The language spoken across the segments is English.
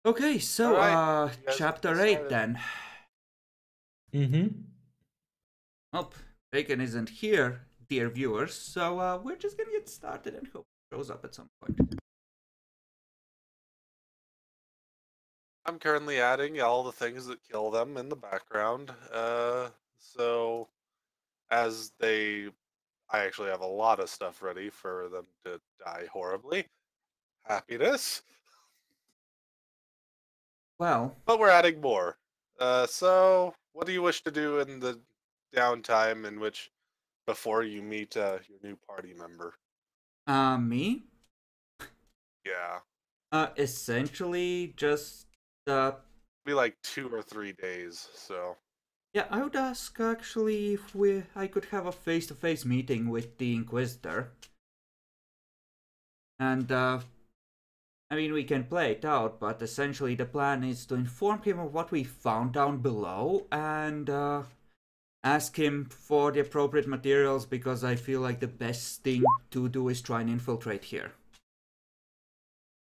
Okay, so Alright, you guys can chapter get 8 started. then. Mm-hmm. Oh, Bacon isn't here, dear viewers, so we're just gonna get started and hope he shows up at some point. I'm currently adding all the things that kill them in the background. So as I actually have a lot of stuff ready for them to die horribly. Happiness. Well, But we're adding more. So what do you wish to do in the downtime in which before you meet your new party member? me? Yeah. Essentially just, uh, Be like 2 or 3 days, so. yeah, I would ask actually if I could have a face-to-face meeting with the Inquisitor. And, I mean, we can play it out, but essentially the plan is to inform him of what we found down below and, ask him for the appropriate materials because I feel like the best thing to do is try and infiltrate here.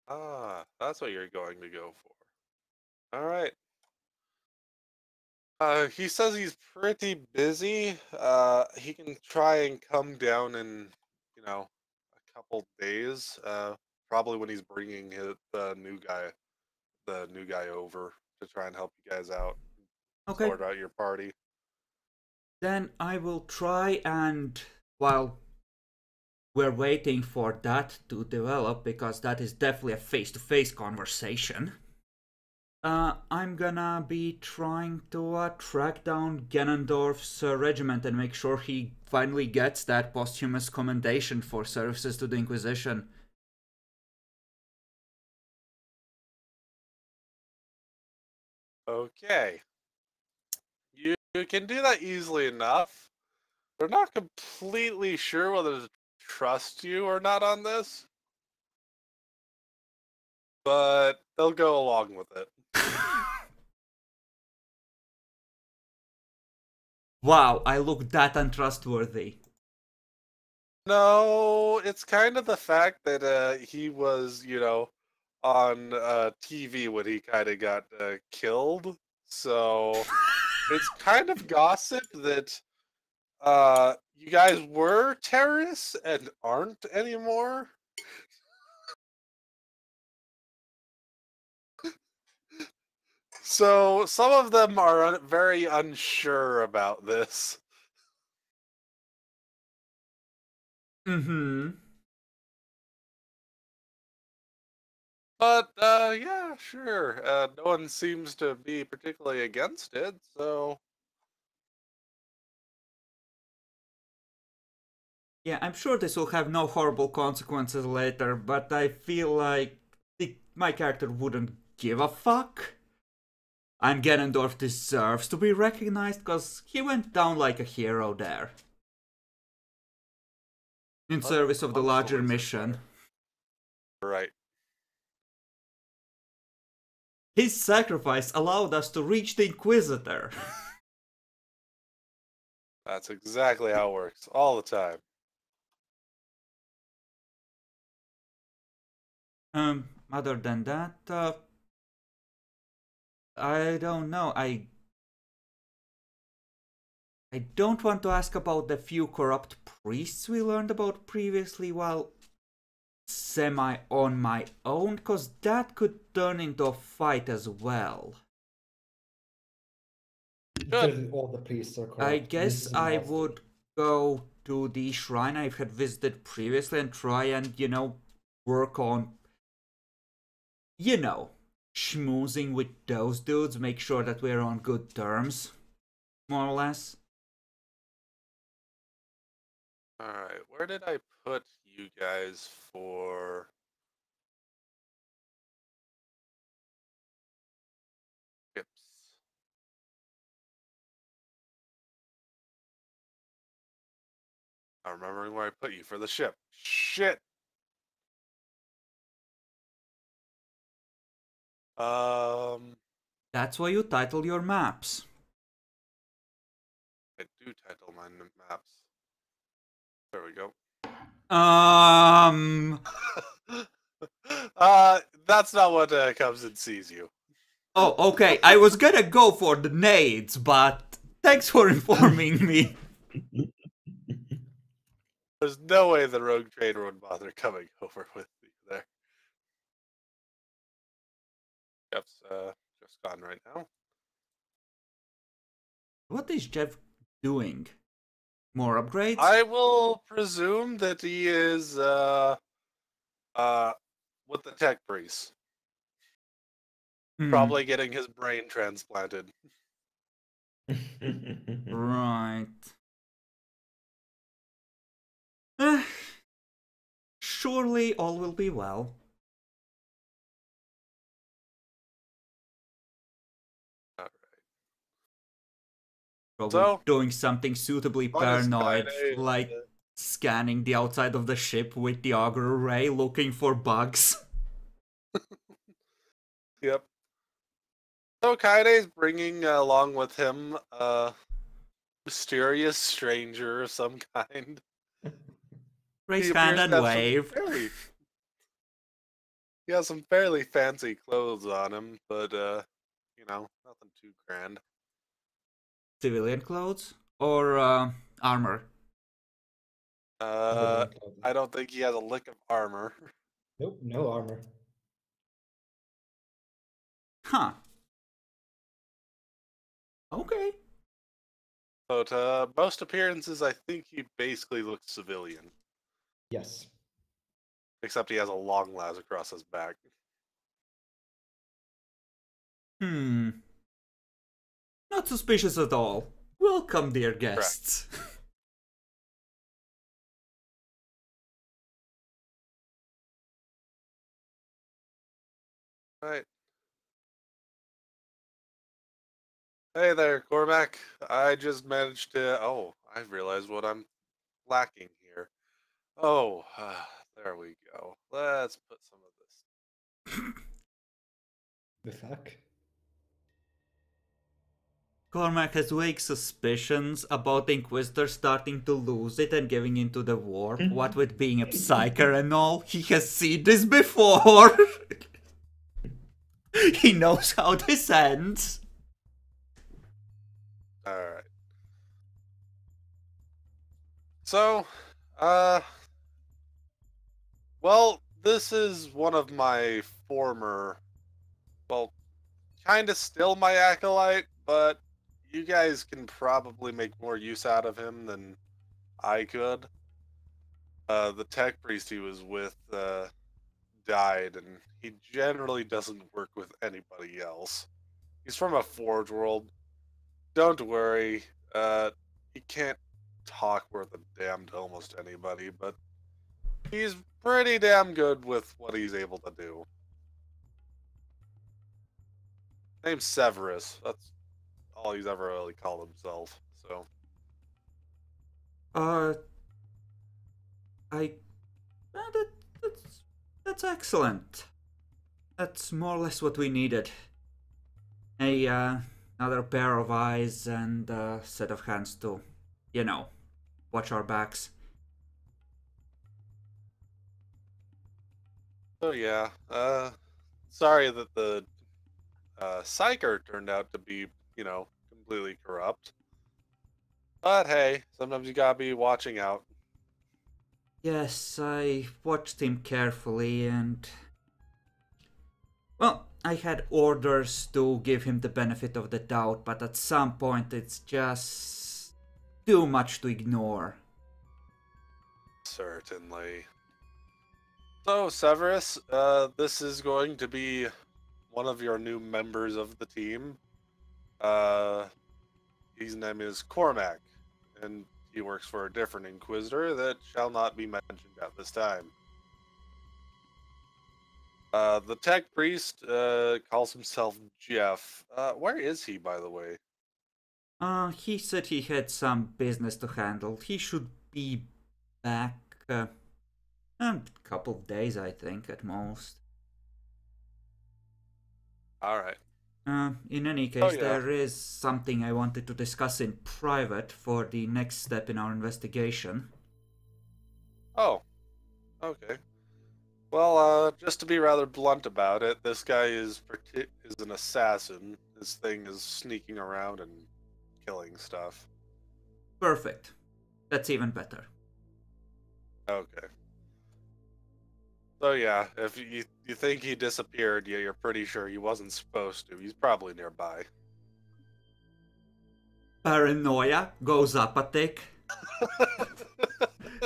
Ah, that's what you're going to go for. Alright. He says he's pretty busy. He can try and come down in, a couple days. Probably when he's bringing the new guy over to try and help you guys out, Okay, sort out your party. then I will try and, while we're waiting for that to develop, because that is definitely a face-to-face conversation, I'm gonna be trying to track down Ganondorf's regiment and make sure he finally gets that posthumous commendation for services to the Inquisition. Okay. You can do that easily enough. They're not completely sure whether to trust you or not on this, but they'll go along with it. Wow, I look that untrustworthy. No, it's kind of the fact that he was, on TV when he kind of got killed. So it's kind of gossip that you guys were terrorists and aren't anymore. So some of them are very unsure about this. Mm-hmm. But yeah, sure. No one seems to be particularly against it, so Yeah, I'm sure this will have no horrible consequences later, but I feel like my character wouldn't give a fuck. And Ganondorf deserves to be recognized because he went down like a hero there. In service of the amongst larger wizards mission. there. Right. His sacrifice allowed us to reach the Inquisitor. That's exactly how it works all the time. Other than that, I don't know. I don't want to ask about the few corrupt priests we learned about previously while semi on my own, cause that could turn into a fight as well. Good. All the priests are corrupt. I guess I would go to the shrine I had visited previously and try and, work on, schmoozing with those dudes, make sure that we're on good terms, more or less. Alright, where did I put you guys for ships? I'm remembering where I put you for the ship. Shit! That's why you title your maps. I do title my maps. There we go. That's not what comes and sees you. Oh, okay. I was gonna go for the nades, but thanks for informing me. There's no way the rogue trader would bother coming over with you there. Jeff's just gone right now. What is Jeff doing? More upgrades? I will presume that he is with the tech priest. Probably getting his brain transplanted. Right. Surely all will be well. Alright. Probably So, doing something suitably what is paranoid, Kaide, like scanning the outside of the ship with the auger array, looking for bugs. Yep. So Kaide's bringing along with him a mysterious stranger of some kind. Raise He hand appears and to have wave. He has some fairly fancy clothes on him, but you know, nothing too grand. Civilian clothes? Or armor? I don't think he has a lick of armor. Nope, no armor. Huh. Okay. But most appearances, I think he basically looks civilian. Yes. Except he has a long lash across his back. Not suspicious at all. Welcome, dear guests. Right. Hey there, Cormac. I just managed to... Oh, I realized what I'm lacking here. Oh, there we go. Let's put some of this. The fuck? Cormac has vague suspicions about the Inquisitor starting to lose it and giving into the warp. What with being a psyker and all, he has seen this before. He knows how this ends. Alright. So, well, this is one of my former, well, kind of still my acolyte, but you guys can probably make more use out of him than I could. The tech priest he was with died, and he generally doesn't work with anybody else. He's from a forge world. Don't worry, he can't talk worth a damn to almost anybody, but he's pretty damn good with what he's able to do. Name's Severus. That's all he's ever really called himself. So. That's excellent. That's more or less what we needed. Another pair of eyes and a set of hands to, you know, watch our backs. So yeah, sorry that the psyker turned out to be, you know, completely corrupt. But hey, sometimes you gotta be watching out. Yes, I watched him carefully and... Well, I had orders to give him the benefit of the doubt, but at some point it's just... too much to ignore. Certainly. So, Severus, this is going to be one of your new members of the team. His name is Cormac, and he works for a different Inquisitor that shall not be mentioned at this time. The tech priest calls himself Jeff. Where is he, by the way? He said he had some business to handle. He should be back a couple of days, I think, at most. Alright. In any case, there is something I wanted to discuss in private for the next step in our investigation. Oh, okay. Well, just to be rather blunt about it, this guy is an assassin. This thing is sneaking around and killing stuff. Perfect. That's even better. Okay. So yeah, if you think he disappeared, yeah, you're pretty sure he wasn't supposed to. He's probably nearby. Paranoia goes up a tick.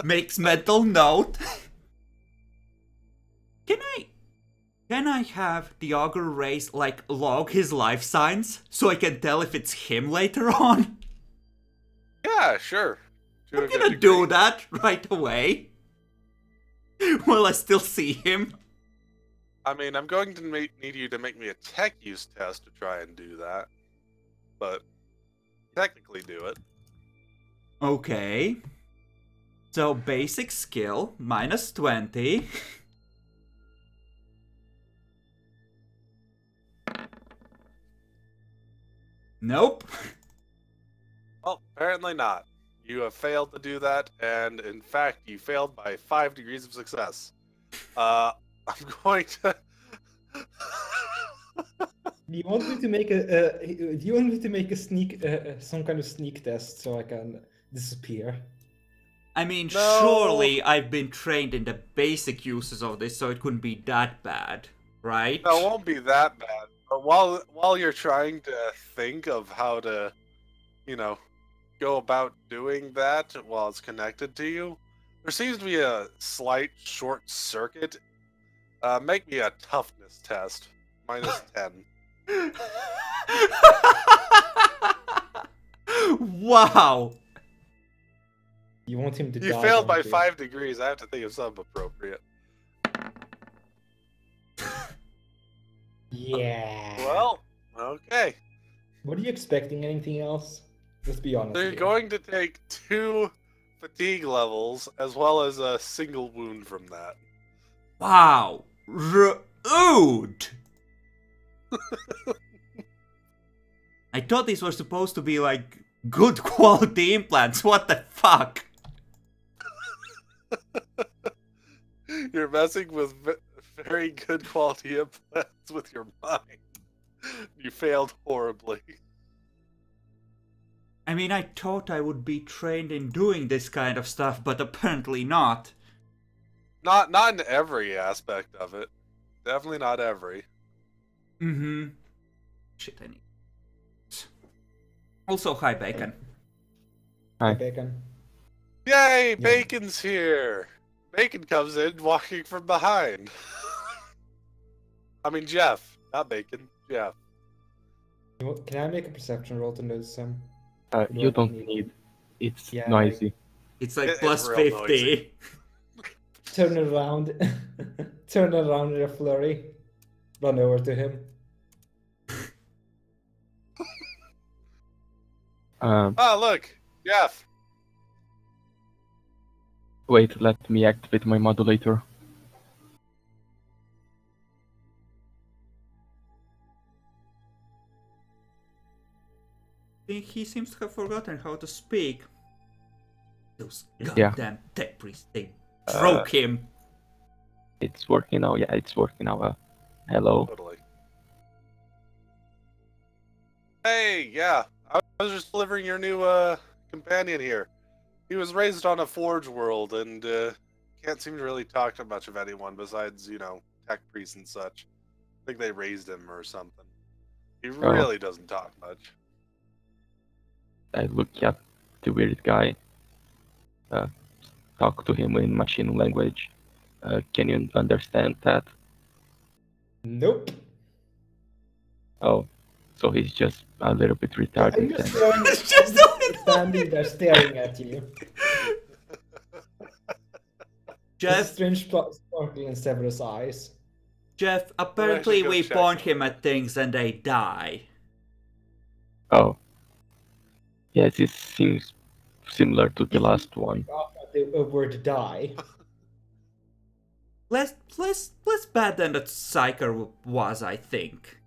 Makes mental note. Can I have the augur race like log his life signs so I can tell if it's him later on? Yeah, sure. To a I'm good gonna degree. do that right away. While I still see him. I mean, I'm going to need you to make me a tech use test to try and do that. But technically do it. Okay. So basic skill, minus 20. Nope. Well, apparently not. You have failed to do that, and in fact, you failed by 5 degrees of success. I'm going to. Do you want me to make a? Do you want me to make a sneak, some kind of sneak test so I can disappear? I mean, No. surely I've been trained in the basic uses of this, so it couldn't be that bad, right? No, it won't be that bad. But while you're trying to think of how to, go about doing that while it's connected to you, there seems to be a slight short circuit. Make me a toughness test. Minus 10. Wow! You want him to die? You failed by don't you? 5 degrees. I have to think of something appropriate. Yeah. Well, okay. What are you expecting? Anything else? Let's be honest. They're here. going to take 2 fatigue levels as well as a single wound from that. Wow! Rude! I thought these were supposed to be like good quality implants. What the fuck? You're messing with very good quality implants with your mind. You failed horribly. I mean, I thought I would be trained in doing this kind of stuff, but apparently not. Not in every aspect of it. Definitely not every. Mm-hmm. Shit, I need. Also, hi, Bacon. Hi, Bacon. Yay, Bacon's here! Bacon comes in walking from behind. I mean, Jeff. Not Bacon. Jeff. Can I make a perception roll to notice him? You don't need. It's Yeah, noisy. It's like It's plus real 50. noisy. Turn around. Turn around in a flurry. Run over to him. Oh, look! Jeff! Wait, let me activate my modulator. He seems to have forgotten how to speak. Those Yeah. goddamn tech priests, they broke him. It's working now. Yeah, it's working now. Hello. Totally. Hey, yeah. I was just delivering your new companion here. He was raised on a forge world and can't seem to really talk to much of anyone besides, tech priests and such. I think they raised him or something. He really doesn't talk much. I look at the weird guy. Talk to him in machine language. Can you understand that? Nope. Oh, so he's just a little bit I'm retarded. just then. standing there staring at you. There's a Jeff, strange sparkle in Severus' eyes. Jeff, apparently go we check point him. him at things and they die. Oh. Yes, it seems similar to the last one. The word die. Less bad than that psyker was, I think.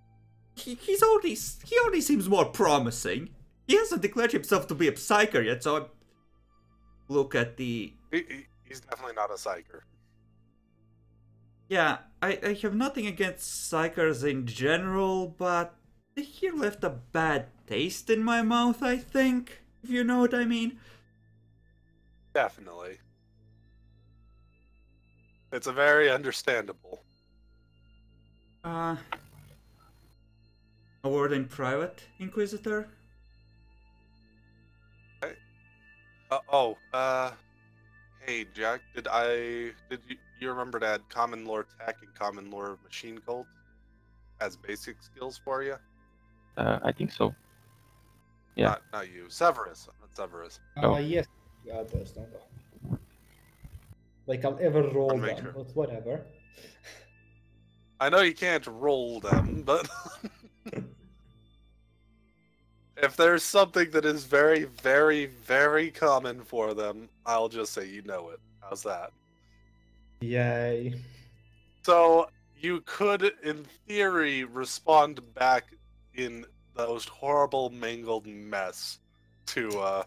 He already seems more promising. He hasn't declared himself to be a psyker yet, so I look at the. He's definitely not a psyker. Yeah, I have nothing against psychers in general, but he left a bad taste in my mouth, I think, if you know what I mean. Definitely. It's a very understandable. A word in private, Inquisitor? Okay. Hey Jack, did you remember to add common lore tech and common lore machine cult as basic skills for you? I think so. Yeah. Not you, Severus. Not Severus. Oh. Yes, the others don't know. Like I'll ever roll make them, sure. but whatever. I know you can't roll them, but if there's something that is very, very, very common for them, I'll just say you know it. How's that? Yay. So you could, in theory, respond back in the most horrible, mangled mess to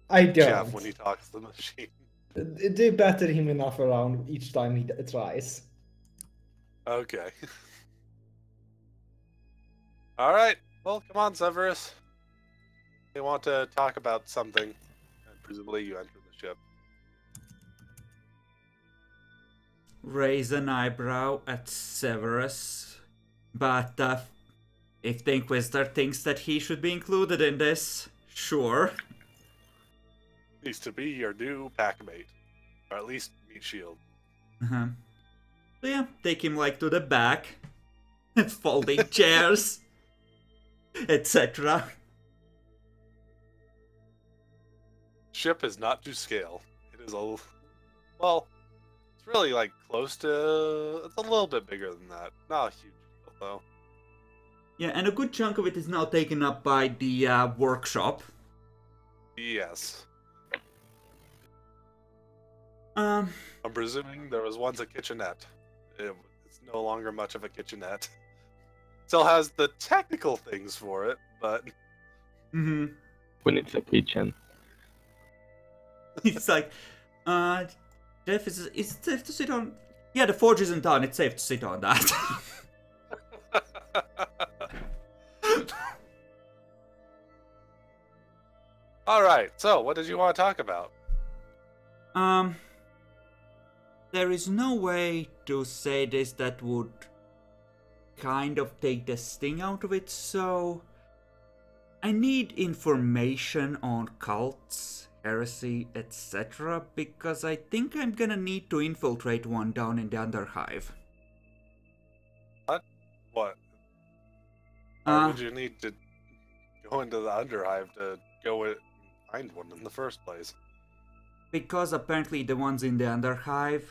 I don't. Jeff when he talks to the machine. They batter him enough around each time he tries. Okay. All right. Well, come on, Severus. They want to talk about something, and presumably you enter the ship. Raise an eyebrow at Severus, but if the Inquisitor thinks that he should be included in this, sure. Needs to be your new packmate, or at least meat shield. So yeah, take him like to the back, folding chairs, etc. Ship is not to scale. It is well, it's really like close to. It's a little bit bigger than that. Not a huge deal though. Yeah, and a good chunk of it is now taken up by the workshop. Yes. Um, I'm presuming there was once a kitchenette. It's no longer much of a kitchenette. Still has the technical things for it, but When it's a kitchen. it's like, Jeff, is it safe to sit on? Yeah, the forge isn't done. It's safe to sit on that. all right. So, what did you want to talk about? There is no way to say this that would kind of take the sting out of it, so I need information on cults, heresy, etc. because I think I'm gonna need to infiltrate one down in the Underhive. What? Why would you need to go into the Underhive to go and find one in the first place? Because apparently the ones in the Underhive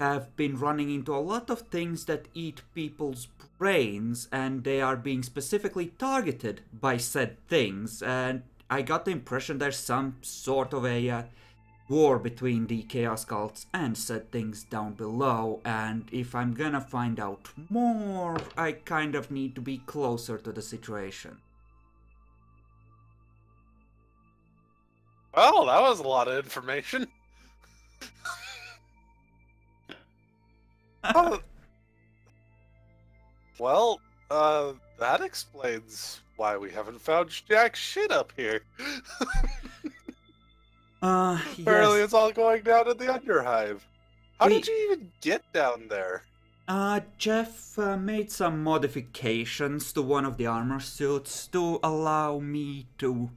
have been running into a lot of things that eat people's brains, and they are being specifically targeted by said things, and I got the impression there's some sort of a war between the Chaos Cults and said things down below, and if I'm gonna find out more, I kind of need to be closer to the situation. Well, that was a lot of information. Well, that explains why we haven't found jack shit up here. Apparently Yes. it's all going down in the Underhive. How did you even get down there? Jeff made some modifications to one of the armor suits to allow me to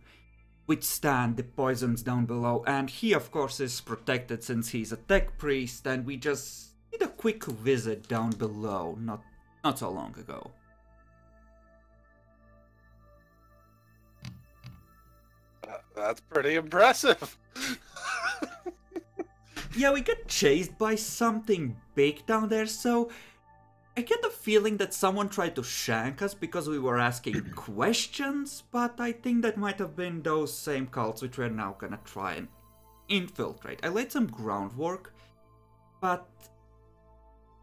withstand the poisons down below, and he of course is protected since he's a tech priest, and we just did a quick visit down below not so long ago. That's pretty impressive. Yeah, we got chased by something big down there, so I get the feeling that someone tried to shank us because we were asking questions, but I think that might have been those same cults which we're now gonna try and infiltrate. I laid some groundwork, but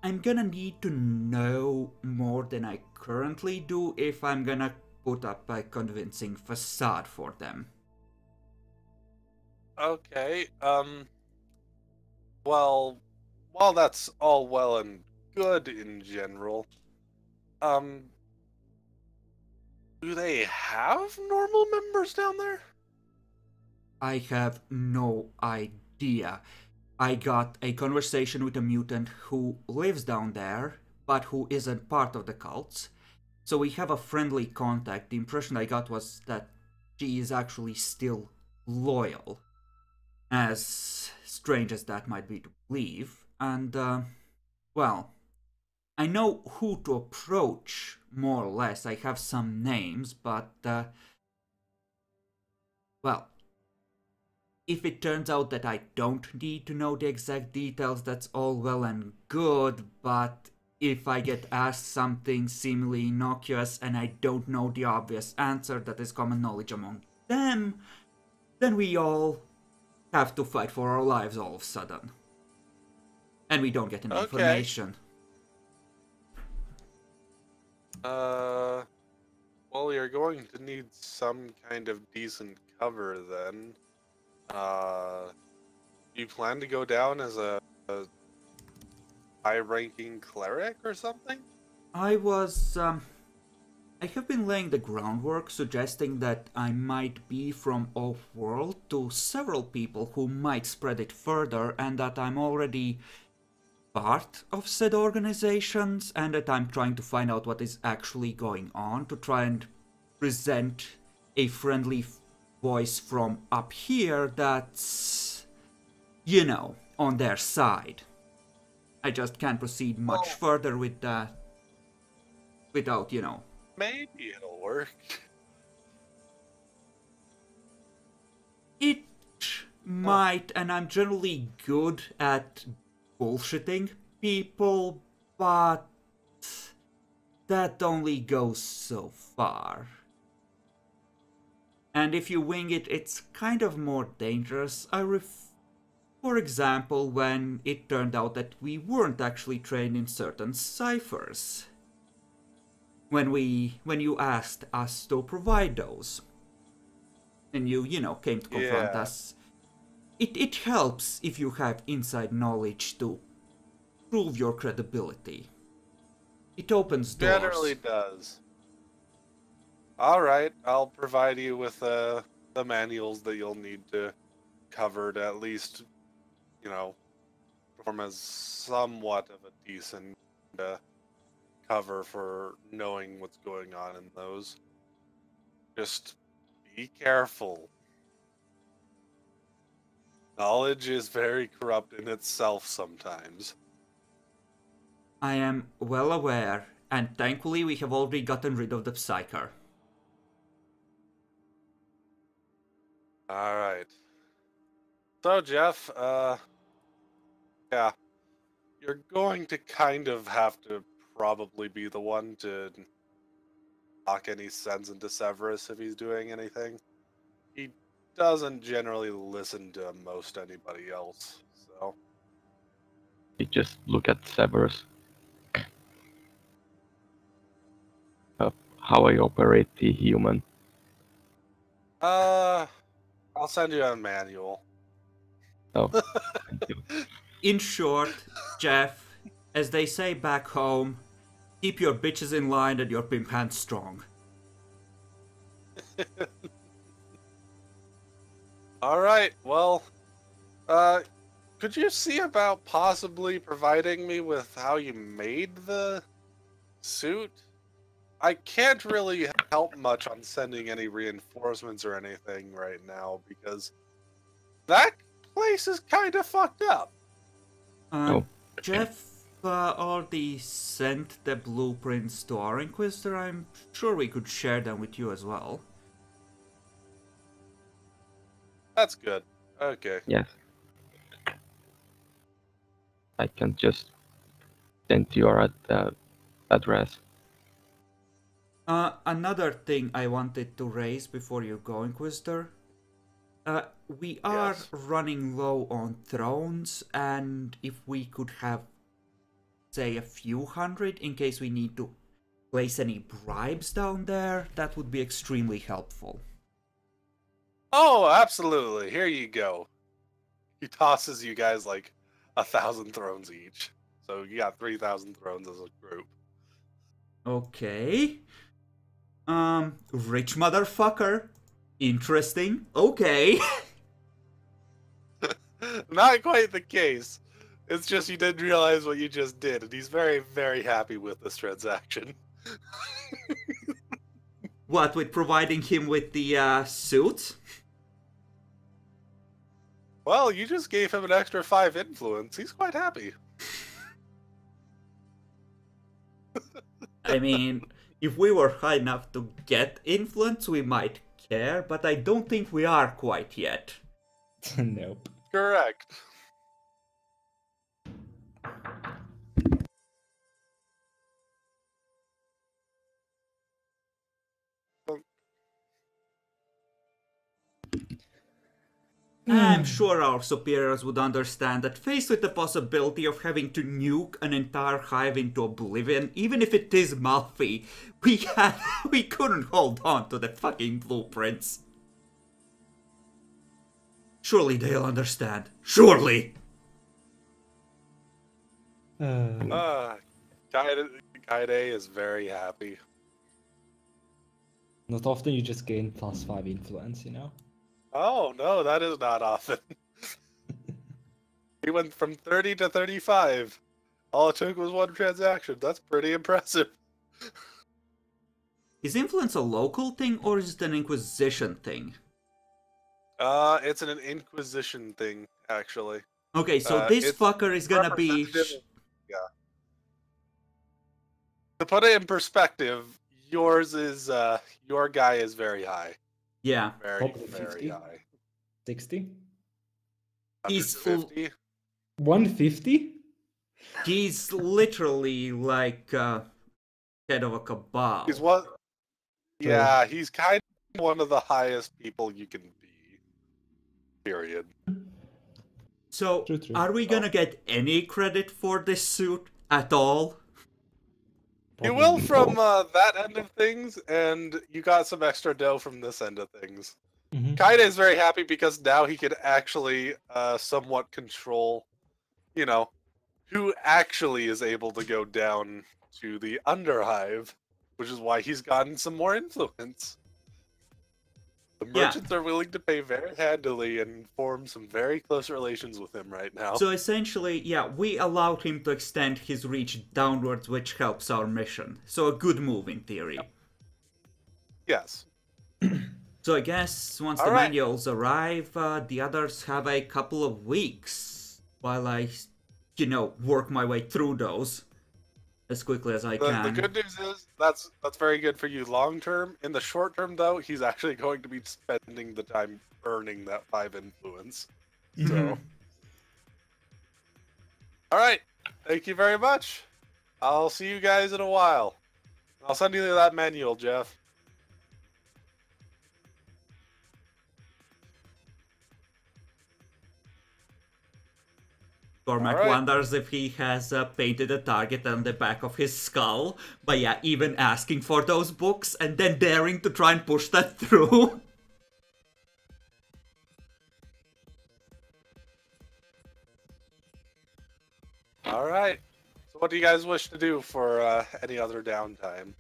I'm gonna need to know more than I currently do if I'm gonna put up a convincing facade for them. Okay, well, while that's all well and good in general, do they have normal members down there? I have no idea. I got a conversation with a mutant who lives down there, but who isn't part of the cults. So we have a friendly contact. The impression I got was that she is actually still loyal. As strange as that might be to believe. And, well, I know who to approach, more or less. I have some names, but, well, if it turns out that I don't need to know the exact details, that's all well and good, but if I get asked something seemingly innocuous and I don't know the obvious answer that is common knowledge among them, then we all have to fight for our lives all of a sudden. And we don't get any information. Well, you're going to need some kind of decent cover then. You plan to go down as a high-ranking cleric or something? I have been laying the groundwork, suggesting that I might be from off-world to several people who might spread it further, and that I'm already part of said organizations, and that I'm trying to find out what is actually going on, to try and present a friendly voice from up here that's, you know, on their side. I just can't proceed much further with that without, you know. Maybe it'll work. It might, and I'm generally good at bullshitting people, but that only goes so far. And if you wing it, it's kind of more dangerous. For example, when it turned out that we weren't actually trained in certain ciphers. When you asked us to provide those. And you know, came to confront us. It helps if you have inside knowledge to prove your credibility. It opens doors. Generally does. Alright, I'll provide you with the manuals that you'll need to cover to at least, you know, perform as somewhat of a decent cover for knowing what's going on in those. Just be careful. Knowledge is very corrupt in itself sometimes. I am well aware, and thankfully we have already gotten rid of the psyker. Alright. So, Jeff, yeah. You're going to kind of have to probably be the one to talk any sense into Severus if he's doing anything. He doesn't generally listen to most anybody else, so... You just look at Severus. How I operate the human. I'll send you a manual. Oh, thank you. In short, Jeff, as they say back home, keep your bitches in line and your pimp hands strong. Alright, well, could you see about possibly providing me with how you made the suit? I can't really help much on sending any reinforcements or anything right now, because that place is kind of fucked up. Jeff already sent the blueprints to our Inquisitor. I'm sure we could share them with you as well. That's good. Okay. Yes. I can just send your address. Another thing I wanted to raise before you go, Inquisitor. We are running low on thrones, and if we could have, say, a few hundred in case we need to place any bribes down there, that would be extremely helpful. Oh, absolutely. Here you go. He tosses you guys like 1,000 thrones each. So you got 3,000 thrones as a group. Okay. Rich motherfucker. Interesting. Okay. Not quite the case. It's just you didn't realize what you just did, and he's very, very happy with this transaction. What, with providing him with the suit? Well, you just gave him an extra 5 influence. He's quite happy. I mean, if we were high enough to get influence, we might care, but I don't think we are quite yet. Nope. Correct. I'm sure our superiors would understand that faced with the possibility of having to nuke an entire hive into oblivion, even if it is Malfi, we couldn't hold on to the fucking blueprints. Surely they'll understand. Surely! Kaide is very happy. Not often you just gain +5 influence, you know? Oh, no, that is not often. He went from 30 to 35. All it took was one transaction. That's pretty impressive. Is influence a local thing or is it an Inquisition thing? It's an Inquisition thing, actually. Okay, so this it's fucker is gonna be... Yeah. To put it in perspective, yours is, your guy is very high. Yeah. Very, Probably very 50? high. 60? He's 150? 150? He's literally like head of a cabal. He's what? Yeah, he's kind of one of the highest people you can be. Period. So, True. are we gonna get any credit for this suit at all? You will from that end of things, and you got some extra dough from this end of things. Mhm. Kaide is very happy because now he can actually somewhat control, you know, who actually is able to go down to the Underhive, which is why he's gotten some more influence. The Yeah. merchants are willing to pay very handily and form some very close relations with him right now. So essentially, yeah, we allowed him to extend his reach downwards, which helps our mission. So a good move in theory. Yes. So I guess once the Alright. manuals arrive, the others have a couple of weeks while I, work my way through those as quickly as I The can. good news is that's very good for you long term. In the short term, though, he's actually going to be spending the time earning that 5 influence. So, all right, thank you very much. I'll see you guys in a while. I'll send you that manual, Jeff. Cormac Alright. wonders if he has painted a target on the back of his skull, but yeah, even asking for those books and then daring to try and push that through. All right. So, what do you guys wish to do for any other downtime?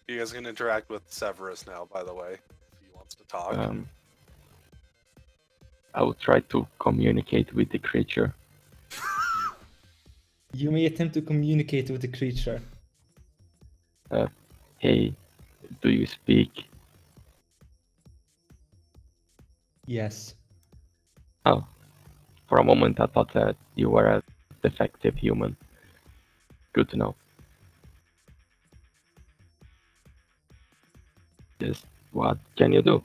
You guys can interact with Severus now, by the way, if he wants to talk. I will try to communicate with the creature. You may attempt to communicate with the creature. Hey, do you speak? Yes. Oh, for a moment I thought that you were a defective human. Good to know. Just what can you do?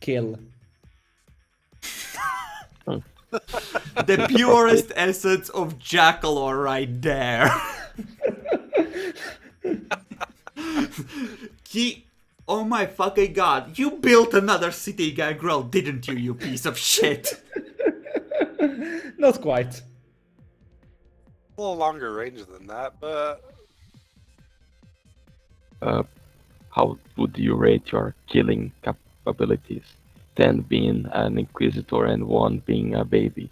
Kill. The purest essence of Jackalor right there. Oh my fucking god, you built another city gangrel, didn't you, you piece of shit? Not quite. A little longer range than that, but How would you rate your killing capabilities? 10 being an Inquisitor and 1 being a baby.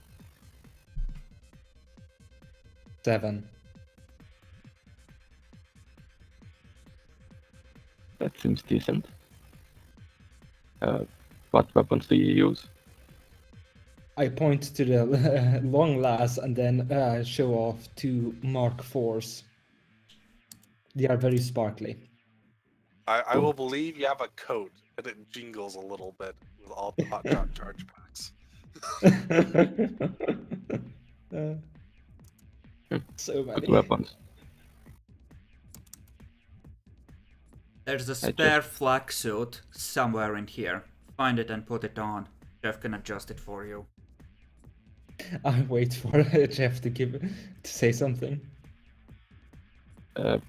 7. That seems decent. What weapons do you use? I point to the long lass and then show off 2 Mark IVs. They are very sparkly. I will believe you have a coat, and it jingles a little bit with all the hot shot charge packs. So Good many. weapons. There's a I spare flak suit somewhere in here. Find it and put it on. Jeff can adjust it for you. I wait for Jeff to say something. I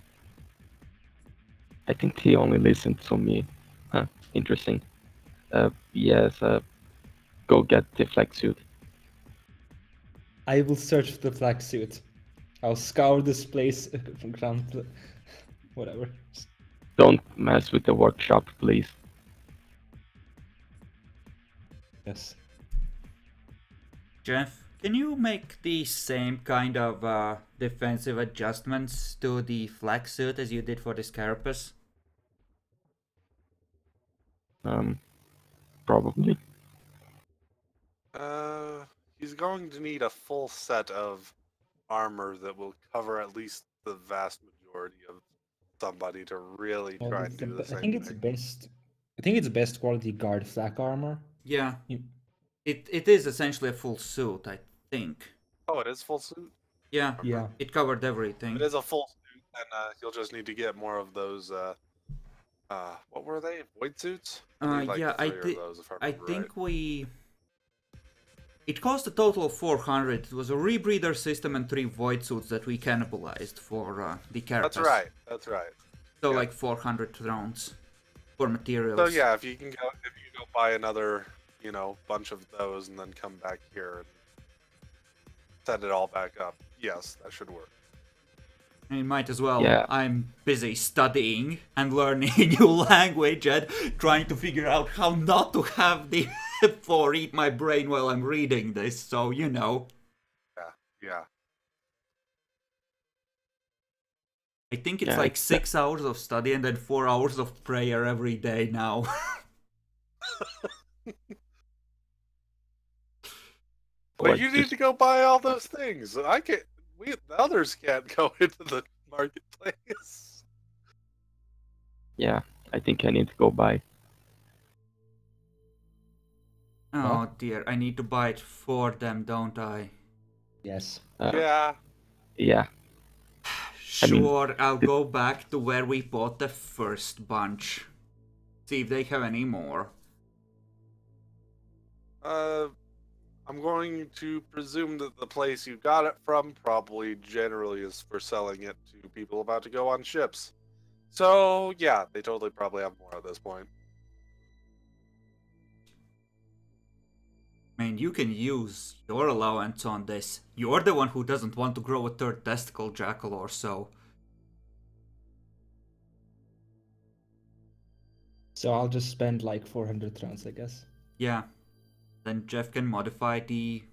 think he only listened to me. Huh, interesting. Yes, go get the flag suit. I will search for the flag suit. I'll scour this place from ground. Whatever. Don't mess with the workshop, please. Yes. Jeff, can you make the same kind of defensive adjustments to the flak suit as you did for this carapace? Probably. He's going to need a full set of armor that will cover at least the vast majority of somebody to really try and do the same I think it's thing. best. I think it's best quality guard flak armor. Yeah. You- It is essentially a full suit, I think. Oh, it is full suit? Yeah. Yeah. It covered everything. It is a full suit, and you'll just need to get more of those, what were they? Void suits? Yeah, I think we... It cost a total of 400. It was a rebreather system and 3 void suits that we cannibalized for the carapace. That's right. So yeah. like 400 rounds for materials. So yeah, if you can go buy another, bunch of those and then come back here and set it all back up. Yes, that should work. I mean, might as well. Yeah. I'm busy studying and learning a new language and trying to figure out how not to have the floor eat my brain while I'm reading this, so Yeah. I think it's Yeah, like 6 hours of study and then 4 hours of prayer every day now. Well, Like you need just- to go buy all those things. The others can't go into the marketplace. Yeah, I think I need to go buy. Oh What? dear, I need to buy it for them, don't I? Yes. Yeah. Yeah, I mean, Sure, I'll go back to where we bought the first bunch. See if they have any more. I'm going to presume that the place you got it from probably generally is for selling it to people about to go on ships. So, yeah, they totally probably have more at this point. I mean, you can use your allowance on this. You're the one who doesn't want to grow a third testicle, Jackal, or so. So I'll just spend like 400 rounds, I guess. Yeah. Then Jeff can modify the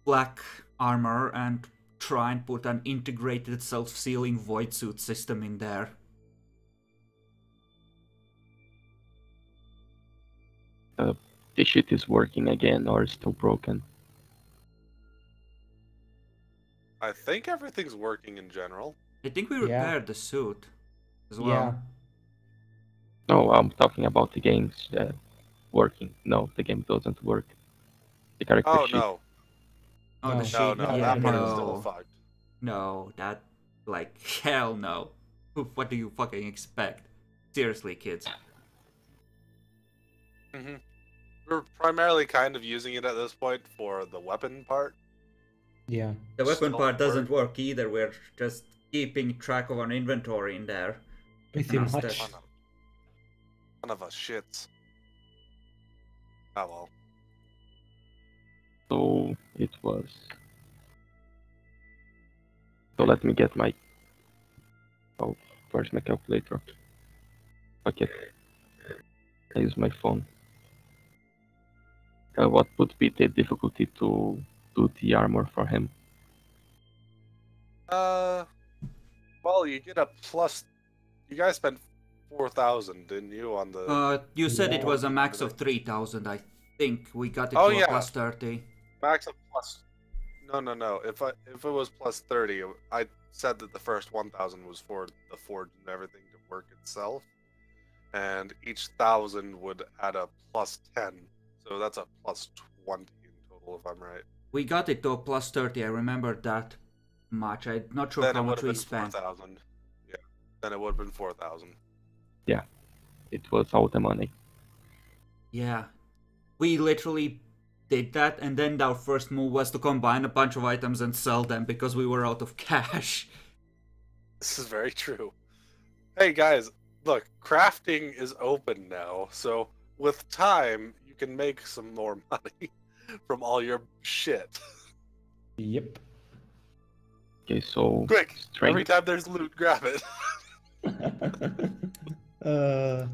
black armor and try and put an integrated self-sealing void suit system in there. this shit is working again or is still broken. I think everything's working in general. I think we Yeah. repaired the suit as well. Yeah. No, I'm talking about the game's working. No, the game doesn't work. The character Oh, sheet. no. Oh, No. the sheet. No, Yeah, that part is no. still fucked. No, that, like, hell no. What do you fucking expect? Seriously, kids. hmm We're primarily kind of using it at this point for the weapon part. Yeah. The weapon Still part doesn't work. work either. We're just keeping track of our inventory in there. Pretty No, much. that's- None of us shits. Oh well. So it was. So let me get my. Oh, where's my calculator? Okay. I use my phone. What would be the difficulty to do the armor for him? Well, you get a plus. You guys spent 4,000, didn't you, on the? You said it Yeah. was a max of 3,000. I think we got it Oh, to a yeah. plus 30. Max of plus. No. If it was plus 30, I said that the first 1,000 was for the forge and everything to work itself, and each 1,000 would add a plus 10. So that's a plus 20 in total, if I'm right. We got it to a plus 30. I remember that much. I'm not sure Then how it would much have we been spent. 4,000. Yeah. Then it would have been 4,000. Yeah, it was all the money. Yeah. We literally did that, and then our first move was to combine a bunch of items and sell them because we were out of cash. This is very true. Hey guys, look, crafting is open now, so with time you can make some more money from all your shit. Yep. Okay, so Quick! strength. Every time there's loot, grab it. We're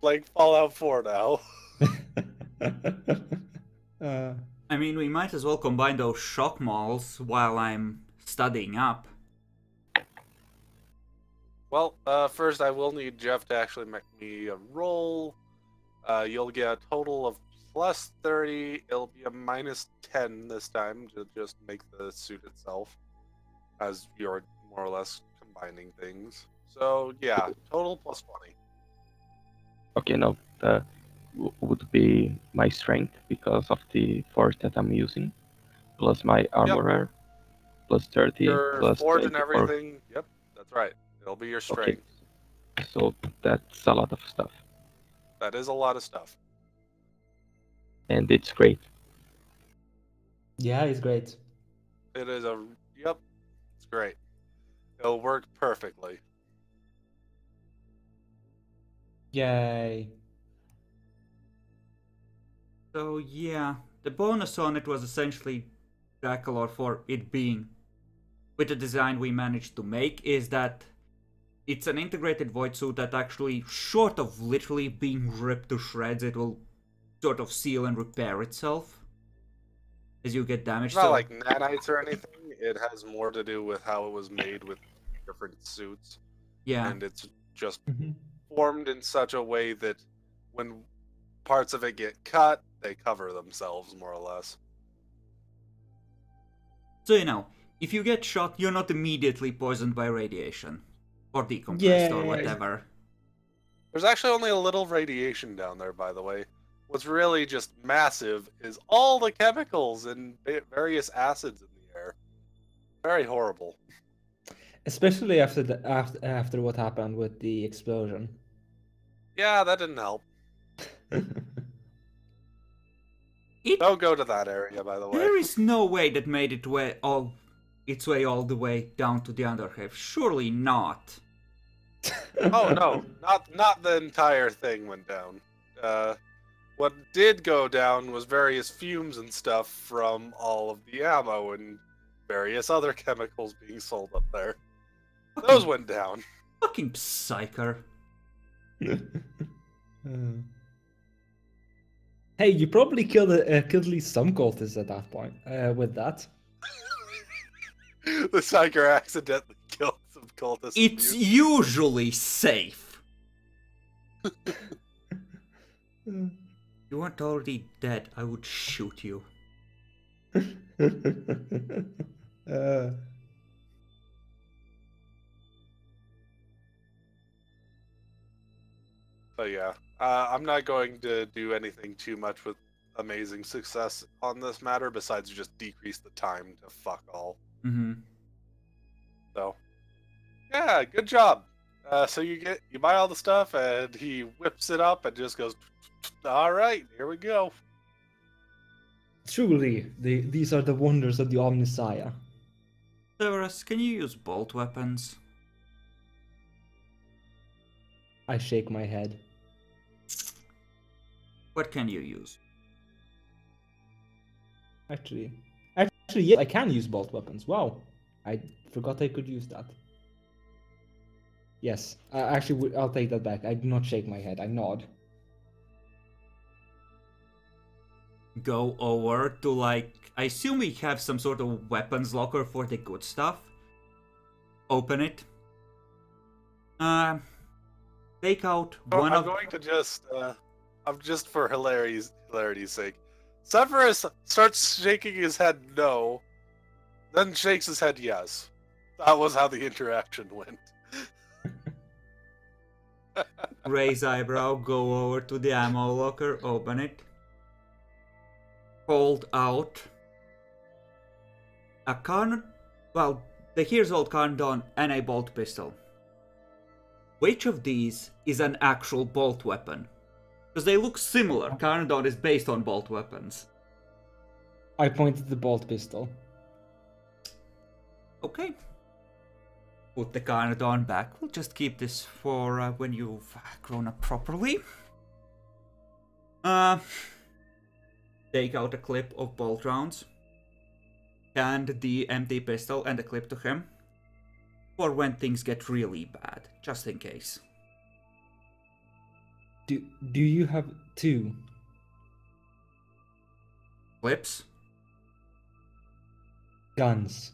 playing Fallout 4 now. I mean, we might as well combine those shock malls while I'm studying up. Well, first I will need Jeff to actually make me a roll. You'll get a total of plus 30. It'll be a minus 10 this time to just make the suit itself, as you're more or less combining things. So yeah, total plus 20. Okay, now would be my strength because of the forge that I'm using, plus my armorer, plus 30, Your plus forge and 24. everything. Yep, that's right. It'll be your strength. Okay. So that's a lot of stuff, That is a lot of stuff. and it's great. Yeah, it's great. It is a yep. It's great. It'll work perfectly. Yay. So yeah, the bonus on it was essentially Dracula for it being, with the design we managed to make, is that it's an integrated void suit that actually, short of literally being ripped to shreds, it will sort of seal and repair itself as you get damaged. It's not like nanites or anything. It has more to do with how it was made with different suits. Yeah. And it's just Mhm. formed in such a way that when parts of it get cut, they cover themselves more or less. So you know, if you get shot, you're not immediately poisoned by radiation. Or decompressed or Yay. whatever. There's actually only a little radiation down there, by the way. What's really just massive is all the chemicals and various acids in the air. Very horrible. Especially after what happened with the explosion. Yeah, that didn't help. Don't go to that area, by the way. There is no way that made its way all the way down to the Underhive. Surely not. Oh no, not the entire thing went down. What did go down was various fumes and stuff from all of the ammo and various other chemicals being sold up there. Those went down. Fucking psyker. Hey, you probably killed at least some cultists at that point with that. The psyker accidentally killed some cultists. It's usually safe. You weren't already dead, I would shoot you. But yeah, I'm not going to do anything too much with amazing success on this matter besides just decrease the time to fuck all. Mm-hmm. So, yeah, good job. So you buy all the stuff and he whips it up and just goes, all right, here we go. Truly, these are the wonders of the Omnissiah. Severus, can you use bolt weapons? I shake my head. What can you use? Actually, yes, I can use bolt weapons. Wow, I forgot I could use that. Yes, actually, I'll take that back. I do not shake my head. I nod. go over to, like, I assume we have some sort of weapons locker for the good stuff. Open it. Take out one I'm going to just, I'm just for hilarity's sake. Severus starts shaking his head no, then shakes his head yes. That was how the interaction went. Raise eyebrow, go over to the ammo locker, open it. Hold out a the Here's Old Carndon and a bolt pistol. Which of these is an actual bolt weapon? Because they look similar. Carndon is based on bolt weapons. I pointed the bolt pistol. Okay. Put the Carndon back. We'll just keep this for when you've grown up properly. Take out a clip of bolt rounds. Hand the empty pistol and the clip to him. For when things get really bad, just in case. Do you have 2 Clips? guns?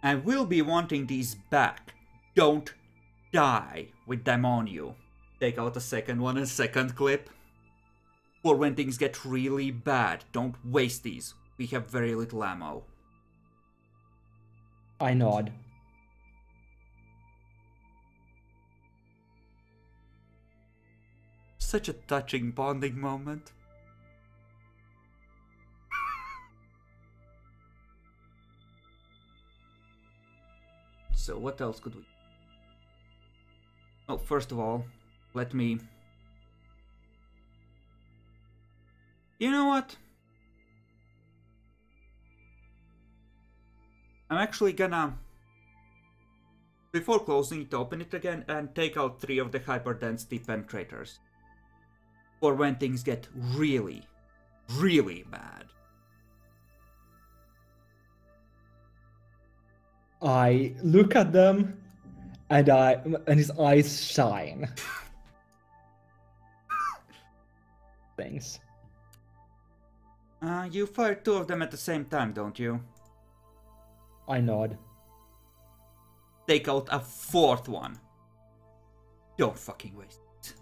I will be wanting these back. Don't die with them on you. Take out the second one and second clip. For when things get really bad, don't waste these. We have very little ammo. I nod. Such a touching bonding moment. So what else could we... Oh, first of all, let me... You know what? I'm actually gonna... Before closing it, open it again and take out 3 of the hyperdensity penetrators. For when things get really, really bad. I look at them, and his eyes shine. Thanks. You fire 2 of them at the same time, don't you? I nod. Take out a 4th one. Don't fucking waste it.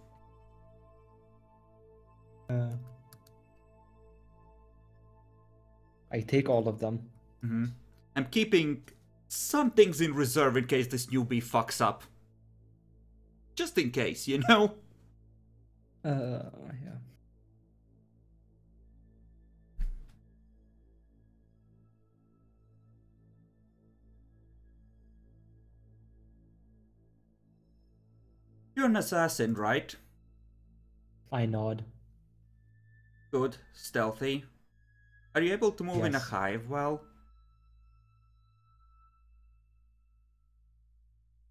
I take all of them. I'm keeping some things in reserve in case this newbie fucks up. Just in case, you know? Yeah. You're an assassin, right? I nod. Good. Stealthy. Are you able to move in a Yes. hive well?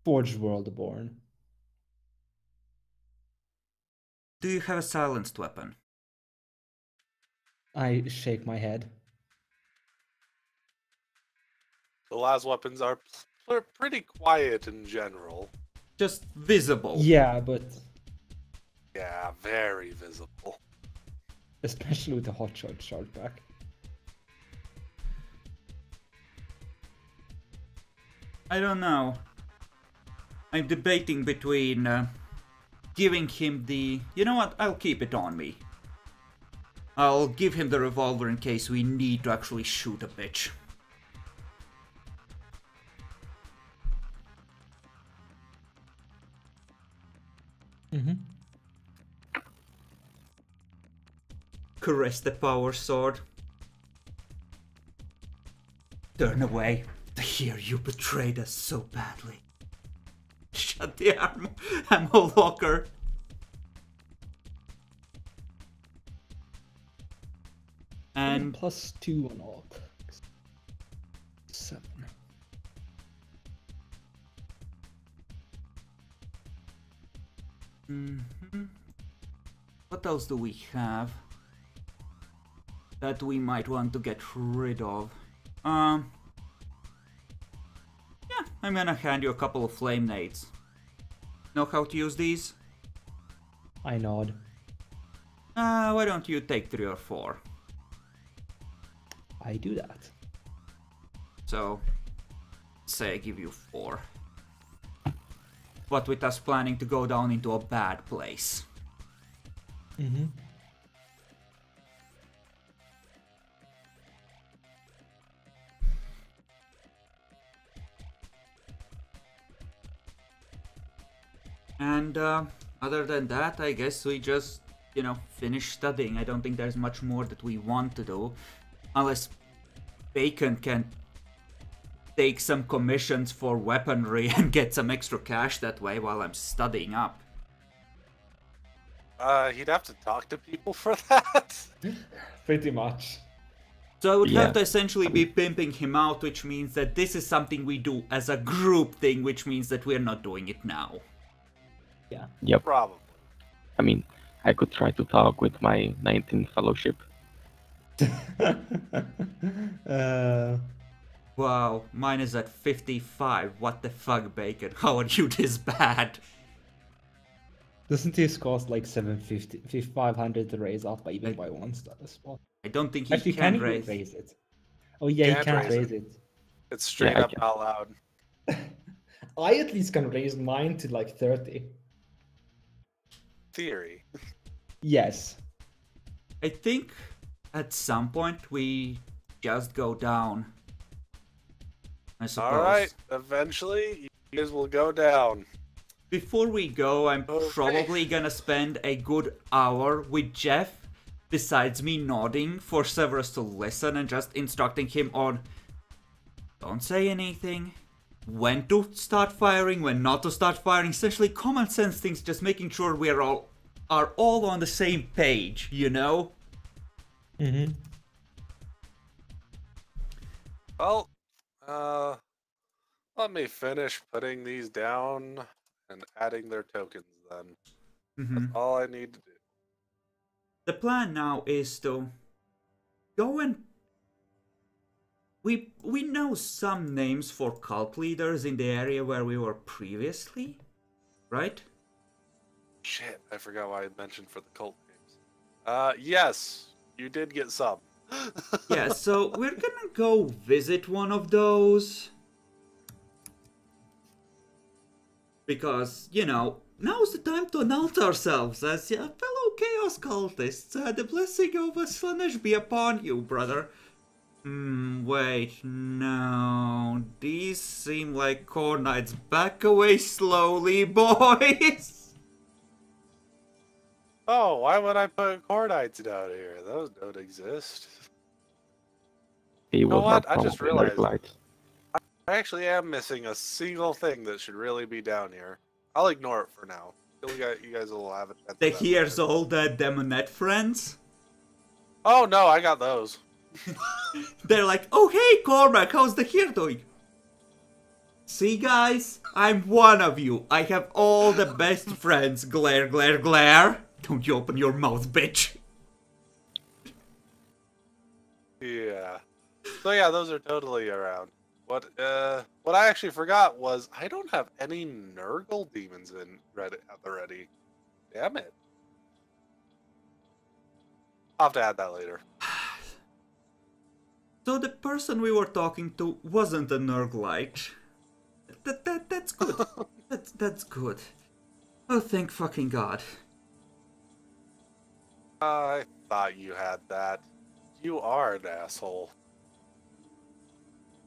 Forged Worldborn. Do you have a silenced weapon? I shake my head. The last weapons are pretty quiet in general. Just visible. Yeah, but Yeah, very visible. especially with the hotshot shot back. I don't know. I'm debating between giving him the... You know what? I'll keep it on me. I'll give him the revolver in case we need to actually shoot a bitch. Caress the power sword. Turn away. I hear you betrayed us so badly. Shut the ammo locker. And +2 on all. 7. what else do we have that we might want to get rid of? Yeah, I'm gonna hand you a couple of flame nades. know how to use these? I nod. Why don't you take 3 or 4? I do that. So, say I give you 4. But with us planning to go down into a bad place. Mm-hmm. And other than that, I guess we just, finish studying. I don't think there's much more that we want to do. Unless Bacon can take some commissions for weaponry and get some extra cash that way while I'm studying up. He'd have to talk to people for that. Pretty much. So I would have to essentially be pimping him out, which means that this is something we do as a group thing, which means that we're not doing it now. Yeah. Yep. Probably. I mean, I could try to talk with my 19th fellowship. Wow, mine is at 55. What the fuck, Bacon? How are you this bad? Doesn't this cost like 750, 500 to raise up by even by one spot? I don't think he Actually, can he raise. raise it? Oh yeah, he can't raise it. It's straight I up can. out loud. I at least can raise mine to like 30. Theory. Yes. I think at some point we just go down. I suppose. Alright, eventually you guys will go down. Before we go, I'm Okay. probably gonna spend a good hour with Jeff, besides me nodding for Severus to listen and just instructing him on don't say anything, when to start firing, when not to start firing, essentially common sense things, just making sure we are all on the same page, Mm-hmm. Well, let me finish putting these down and adding their tokens then. That's all I need to do. The plan now is to go and we know some names for cult leaders in the area where we were previously, right? Shit, I forgot why I mentioned for the cult names. Yes, you did get some. Yeah, so we're gonna go visit one of those. Because, now's the time to announce ourselves as fellow Chaos cultists. The blessing of Slaanesh be upon you, brother. Wait, no. These seem like core knights. Back away slowly, boys! Oh, why would I put Cordites down here? Those don't exist. He know was what? not I just probably realized- light. I actually am missing a single thing that should really be down here. I'll ignore it for now. You guys will have it. The here's all the Demonette friends. Oh no, I got those. They're like, oh hey Cormac, how's the here doing? See guys, I'm one of you. I have all the best friends. Glare, glare, glare. Don't you open your mouth, bitch. Yeah. So yeah, those are totally around. What I actually forgot was I don't have any Nurgle demons in Reddit at the ready. Damn it. I'll have to add that later. So the person we were talking to wasn't a Nurglite. That's good. that's good. Oh, thank fucking God. I thought you had that. You are an asshole.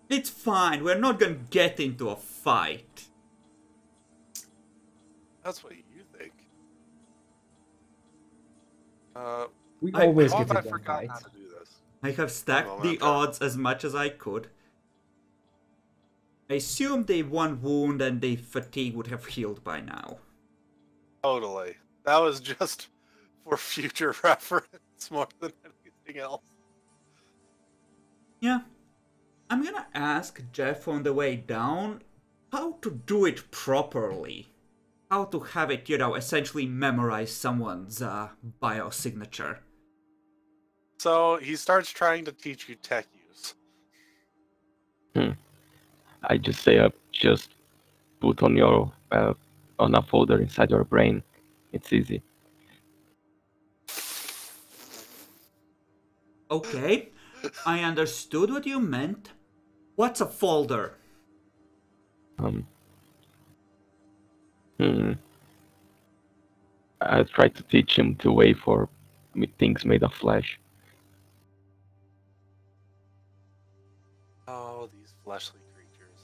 It's fine. We're not gonna get into a fight. That's what you think. We I always How get have I into a forgotten fight. how to do this? I have stacked Oh, the okay. odds as much as I could. I assume the one wound and the fatigue would have healed by now. Totally. That was just for future reference more than anything else. Yeah. I'm gonna ask Jeff on the way down how to do it properly. How to have it, essentially memorize someone's biosignature. So he starts trying to teach you tech use. I just say just put on your on a folder inside your brain. It's easy. Okay, I understood what you meant. What's a folder? I tried to teach him to wait for things made of flesh. Oh, these fleshly creatures.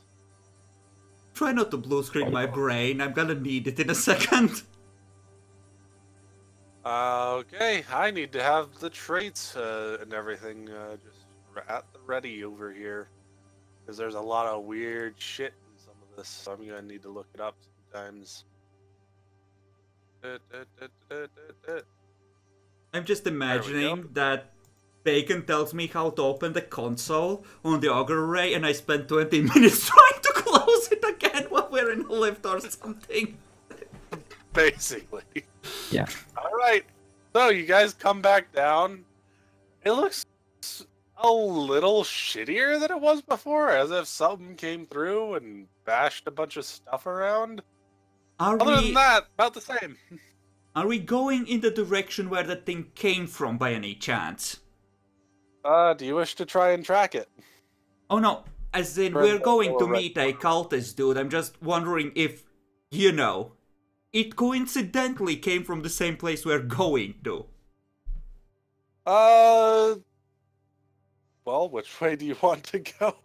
Try not to blue screen my brain. I'm gonna need it in a second. Okay, I need to have the traits and everything just at the ready over here. Because there's a lot of weird shit in some of this, so I'm gonna need to look it up sometimes. I'm just imagining that Bacon tells me how to open the console on the auger array, and I spend 20 minutes trying to close it again while we're in a lift or something. Basically. Yeah. Alright, so you guys come back down. It looks a little shittier than it was before, as if something came through and bashed a bunch of stuff around. Other than that, about the same. Are we going in the direction where the thing came from by any chance? Do you wish to try and track it? Oh no, as in we're going to meet a cultist dude. I'm just wondering if, you know, it coincidentally came from the same place we're going to. Well, which way do you want to go?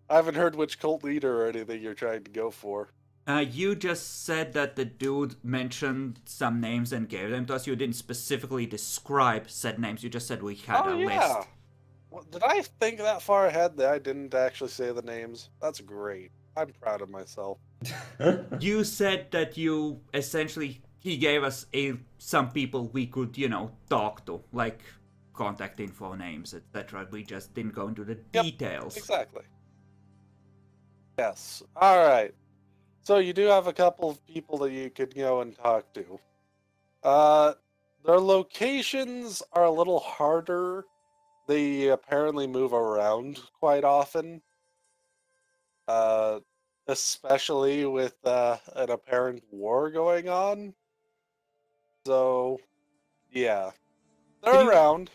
I haven't heard which cult leader or anything you're trying to go for. You just said that the dude mentioned some names and gave them to us. You didn't specifically describe said names. You just said we had a list. Well, did I think that far ahead that I didn't actually say the names? That's great. I'm proud of myself. You said that you essentially, he gave us some people we could, you know, talk to, like contact info, names, etc. We just didn't go into the details. Exactly. Yes. All right. So you do have a couple of people that you could go and talk to. Their locations are a little harder. They apparently move around quite often. Especially with an apparent war going on. So, yeah. They're around.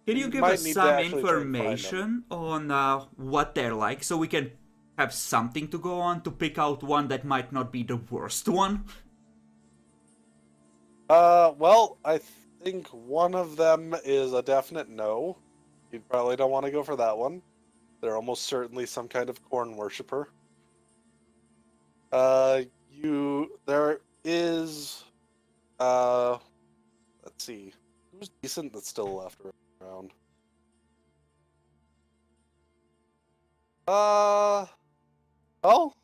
Can you give us some information on what they're like so we can have something to go on to pick out one that might not be the worst one? Well, I think one of them is a definite no. You probably don't want to go for that one. They're almost certainly some kind of corn worshiper. There is, let's see, who's decent that's still left around? Well,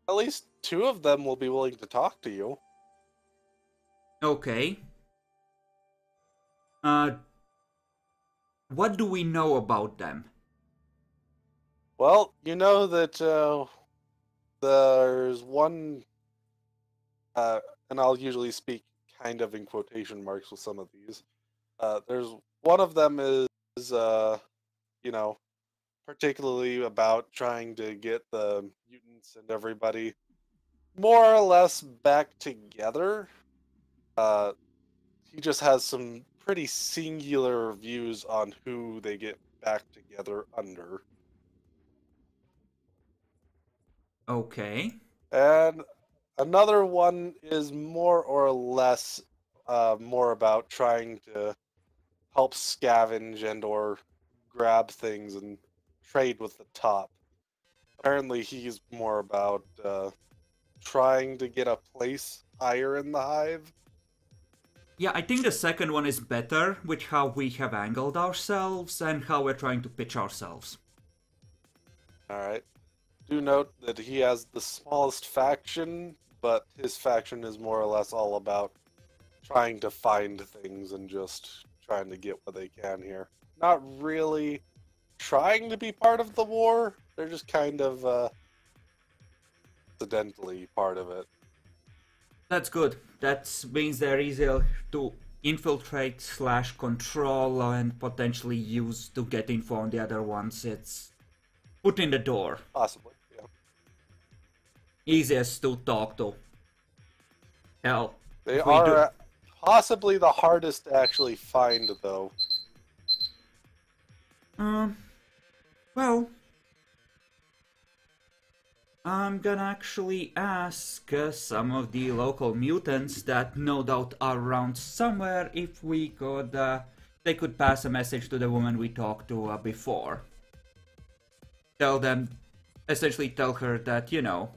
at least two of them will be willing to talk to you. Okay. What do we know about them? Well, you know that there's one, and I'll usually speak kind of in quotation marks with some of these. There's one of them is, you know, particularly about trying to get the mutants and everybody more or less back together. He just has some pretty singular views on who they get back together under. Okay. And another one is more or less more about trying to help scavenge and or grab things and trade with the top. Apparently he's more about trying to get a place higher in the hive. Yeah, I think the second one is better with how we have angled ourselves and how we're trying to pitch ourselves. Alright. Do note that he has the smallest faction, but his faction is more or less all about trying to find things and just trying to get what they can here. Not really trying to be part of the war, they're just kind of accidentally part of it. That's good. That means they're easier to infiltrate / control and potentially use to get info on the other ones. It's put in the door. Possibly, yeah. easiest to talk to. Hell, They if we do... are possibly the hardest to actually find, though. Well, I'm gonna actually ask some of the local mutants that no doubt are around somewhere if we could, they could pass a message to the woman we talked to before. Essentially tell her that, you know,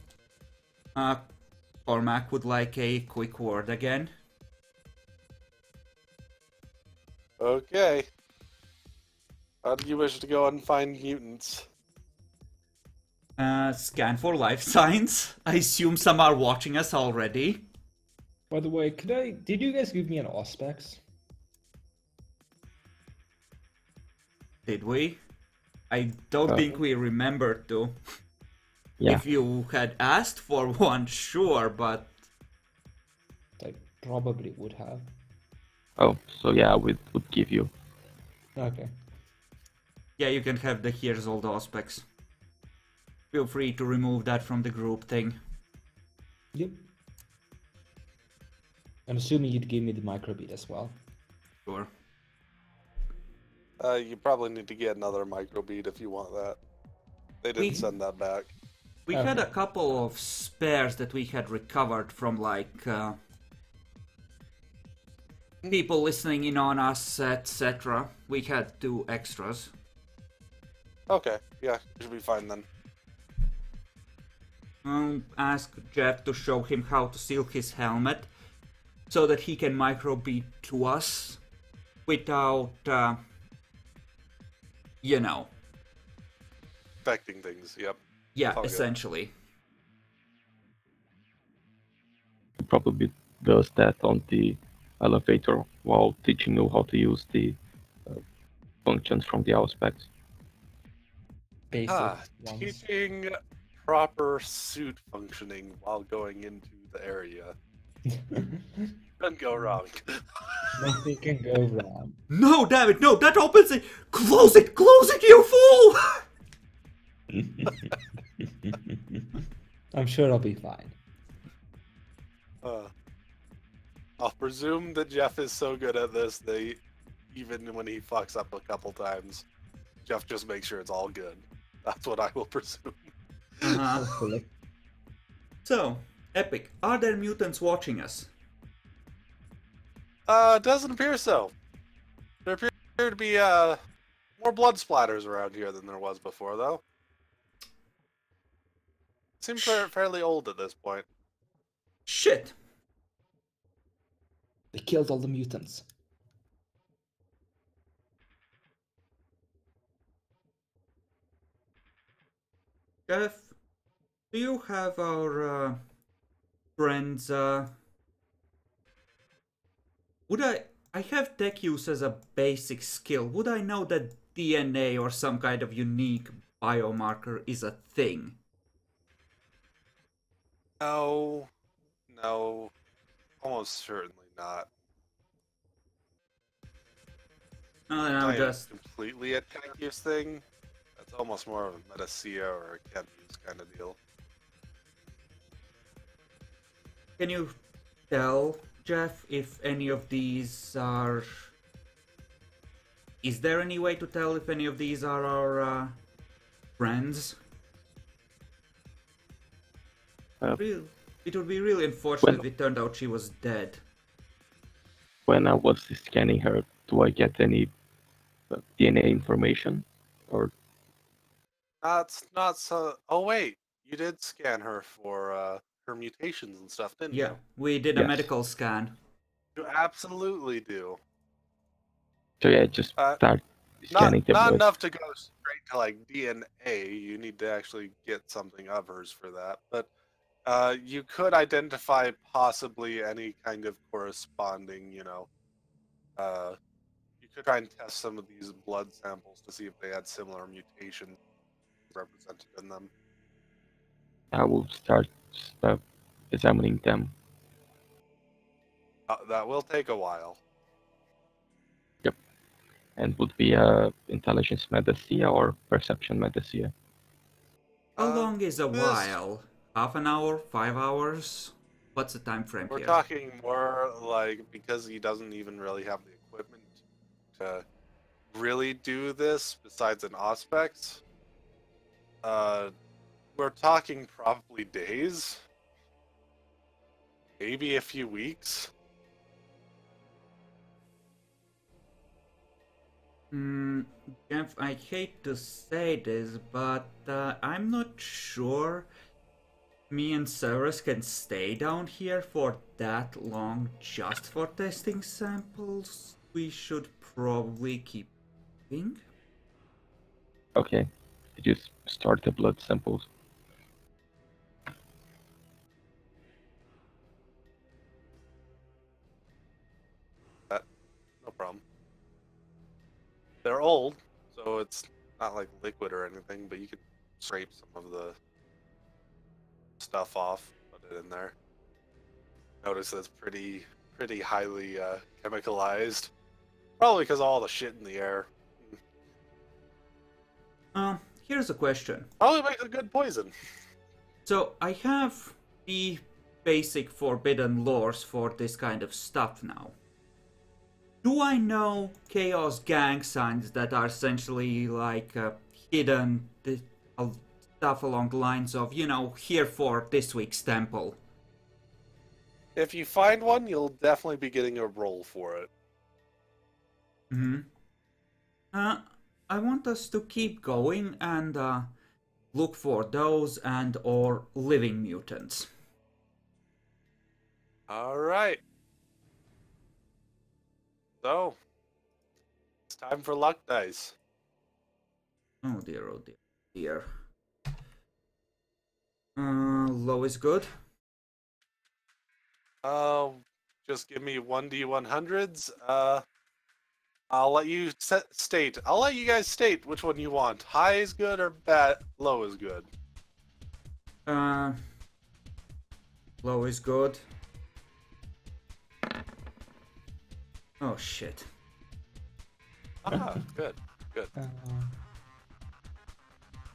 Cormac would like a quick word again. Okay. How do you wish to go and find mutants? Scan for life signs. I assume some are watching us already. By the way, did you guys give me an Auspex? Did we? I don't think we remembered to. Yeah. If you had asked for one, sure, but... I probably would have. Oh, so yeah, we would give you. Okay. Yeah, you can have the here's all the aspects. Feel free to remove that from the group thing. Yep. I'm assuming you'd give me the microbeat as well. Sure. You probably need to get another microbead if you want that. They didn't send that back. We had a couple of spares that we had recovered from, like, people listening in on us, etc. We had 2 extras. Okay, yeah, you should be fine then. Ask Jeff to show him how to seal his helmet so that he can microbeat to us without, you know. Affecting things, yep. Yeah, Oh, essentially. Probably does that on the elevator while teaching you how to use the functions from the aspects. Basic ones. Teaching proper suit functioning while going into the area. Couldn't go wrong. Nothing can go wrong. No, damn it, no, that opens it! Close it, you fool! I'm sure I'll be fine. I'll presume that Jeff is so good at this that even when he fucks up a couple times, Jeff just makes sure it's all good. That's what I will presume. Hopefully. So, Epic, are there mutants watching us? Doesn't appear so. There appear to be more blood splatters around here than there was before, though. Seems fairly old at this point. Shit! They killed all the mutants. Jeff, do you have our friends, would I have tech use as a basic skill. Would I know that DNA or some kind of unique biomarker is a thing? No, almost certainly not. No, then I'm just... completely a tech use thing. That's almost more of a Metacia or a chem use kind of deal. Can you tell, Jeff, if any of these are... Is there any way to tell if any of these are our friends? It would be really unfortunate if it turned out she was dead. When I was scanning her, do I get any DNA information? Or Not so... Oh wait, you did scan her for her mutations and stuff, didn't you? Yeah, we did a medical scan. You absolutely do. So yeah, just start scanning the Not blood. enough to go straight to like DNA. You need to actually get something of hers for that. But you could identify possibly any kind of corresponding, you could try and test some of these blood samples to see if they had similar mutations represented in them. I will start examining them. That will take a while. Yep. And would be intelligence Metacia or perception Metacia? How long is a while? half an hour, 5 hours? What's the time frame We're here? talking more like, because he doesn't even really have the equipment to really do this besides an Auspex. We're talking probably days, maybe a few weeks. Jeff, I hate to say this, but I'm not sure me and Cyrus can stay down here for that long just for testing samples. We should probably keep moving. Okay. Did you start the blood samples? No problem. They're old, so it's not like liquid or anything, but you could scrape some of the stuff off, put it in there. Notice it's pretty highly chemicalized. Probably because of all the shit in the air. Here's a question. Probably makes a good poison. So I have the basic forbidden lores for this kind of stuff now. Do I know chaos gang signs that are essentially like hidden stuff along the lines of, you know, here for this week's temple? If you find one, you'll definitely be getting a roll for it. I want us to keep going and look for those and or living mutants. Alright. So, it's time for luck dice. Oh dear, oh dear, dear. Low is good. Just give me 1d100s. I'll let you state. I'll let you guys state which one you want. High is good or bad. Low is good. Low is good. Oh shit. Ah, good. Good.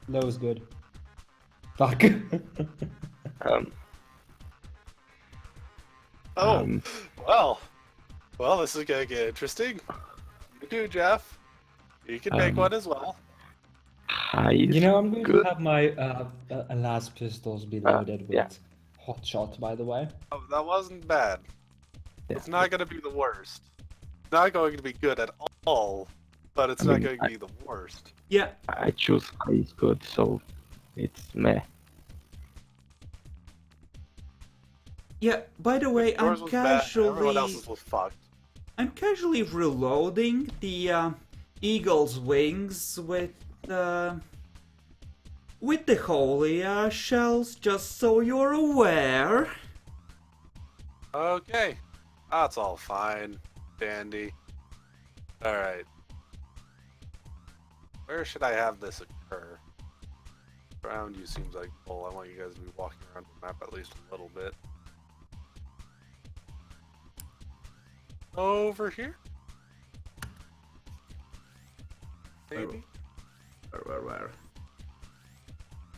Low is good. Fuck. Well, this is gonna get interesting. You too, Jeff. You can make one as well. High is You know, I'm going good. to have my last pistols be loaded with yeah. hot shot, by the way. Oh, that wasn't bad. Yeah. It's not gonna be the worst. It's not going to be good at all, but it's not going to be the worst. Yeah. I choose high is good, so it's meh. Yeah, by the way, Yours was bad, everyone else's was fucked. I'm casually reloading the eagle's wings with the holy shells, just so you're aware. Okay, that's all fine, dandy. All right, where should I have this occur? Around you seems like full. I want you guys to be walking around the map at least a little bit. Over here? Maybe? Where?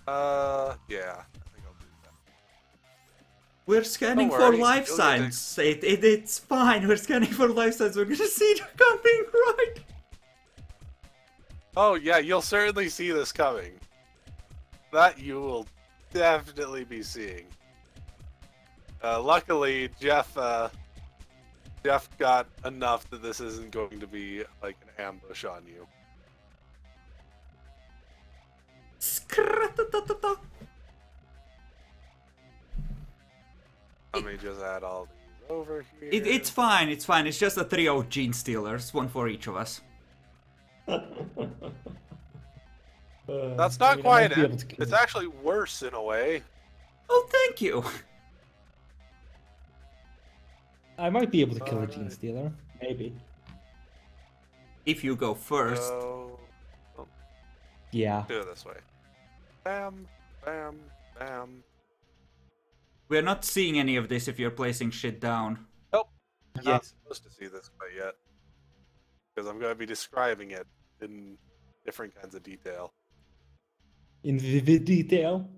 Yeah, I think I'll do that. We're scanning Don't for worry, life you'll get signs. It's fine. We're scanning for life signs. We're gonna see them coming, right? Oh yeah, you'll certainly see this coming. That you will definitely be seeing. Luckily, Jeff got enough that this isn't going to be like an ambush on you. Skra-ta-ta-ta-ta. Let me just add all these over here. It's fine. It's fine. It's just a trio of gene stealers, one for each of us. That's not quite it. It's actually worse in a way. Oh, thank you. I might be able to kill a gene stealer. Maybe. If you go first. So, Yeah. do it this way. Bam, bam, bam. We're not seeing any of this if you're placing shit down. Nope. You're Yeah. not supposed to see this quite yet. Because I'm going to be describing it in different kinds of detail. In vivid detail.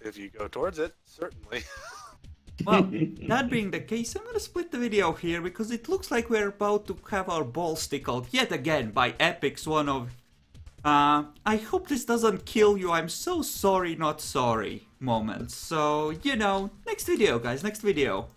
If you go towards it, certainly. Well, that being the case, I'm gonna split the video here because it looks like we're about to have our balls tickled yet again by Epic's one of... I hope this doesn't kill you, I'm so sorry not sorry moments. So, you know, next video guys, next video.